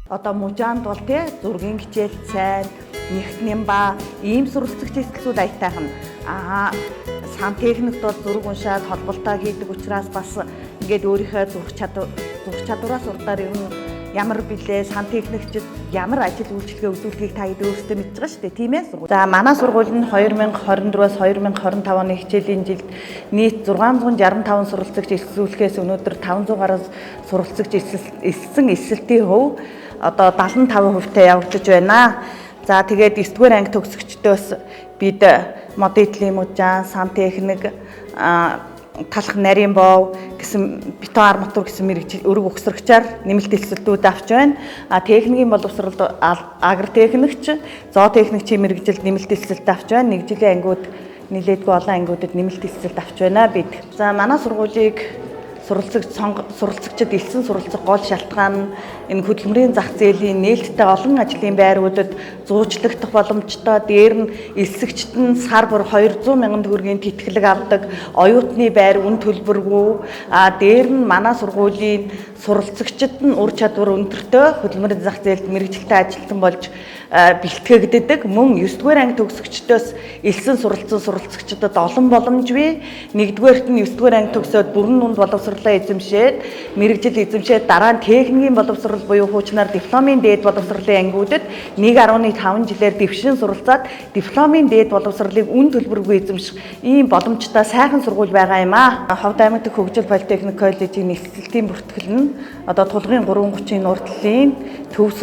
Одоо мужаанд бол тий зургийн хичээл сайн, нэгтнэм ба ийм суралцагч эсгэлүүд аятайхан. Сан техникт бол зураг уншаад холболтоо хийдэг учраас бас ингээд өөрийнхөө зурх чадвараас урдаар ер нь ямар билээ сан техникчд ямар ажил үйлчлэгээ үзүүлэхийг та хэд өөрсдөө мэдж байгаа шүү дээ тийм ээ. За манай сургууль нь 2024-өөс 2025 оны хичээлийн жилд нийт 665 суралцагч эсэлсүүлэхээс өнөөдөр 500 гаруй суралцагч эсэлсэн эсэлтийн хөв одоо 75%-тай явагдаж байна. За тэгээд 9-р анги төгсөгчдөөс бид модитлийн мужаан, сан техник, талах нарийн бов гэсэн бетон арматур гэсэн мэрэгжил өрг өгсөрөгчээр нэмэлт эсэлтүүд авч байна. Техникийн боловсролд агротехникч, зоотехникчийн мэрэгжилд нэмэлт эсэлт авч байна. Нэг жилийн ангиуд нэлээдгүй олон ангиудад нэмэлт эсэлт авч байна бид. За манай сургуулийг суралцагчид элсэн суралцах гол шалтгаан нь энэ хөдөлмөрийн зах зээлийн нээлттэй олон ажлын байруудад зуучлагдах боломжтой, дээр нь элсэгчд нь сар бүр 200 мянган төгрөгийн тэтгэлэг авдаг, оюутны байр үн төлбөргүй, дээр нь манай сургуулийн суралцагчид нь ур чадвар өндөртэй хөдөлмөрийн зах зээлд мэргэжилтэй ажилтан болж бэлтгэгддэг. Мөн 9-р анги төгсөгчдөөс элсэн суралцсан суралцагчдад олон боломж бий. 1-р нь 9-р анги төгсөөд бүрэн нүнд боловсролоо эзэмшээд, мэргэжил эзэмшээд дараа нь техникийн боловсрол буюу хуучнаар дипломын дээд боловсролын ангиудад 1.5 жилээр дэвшин суралцаад дипломын дээд боловсролыг үн төлбөргүй эзэмших ийм боломжтой сайхан сургууль байгаа юм аа. Ховд аймаг дэх хөгжил политехник коллежийн эсэлтийн бүртгэл нь одоо Тулгын 330-ын нурдлын төв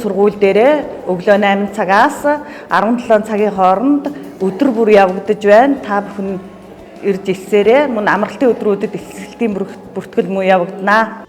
сургууль дээрээ өглөө 8 цагаас 17 цагийн хооронд өдөр бүр явагдаж байна. Та бүхэн ирж ирсээрээ мөн амралтын өдрүүдэд эсэлтийн бүртгэл мөн явагдана.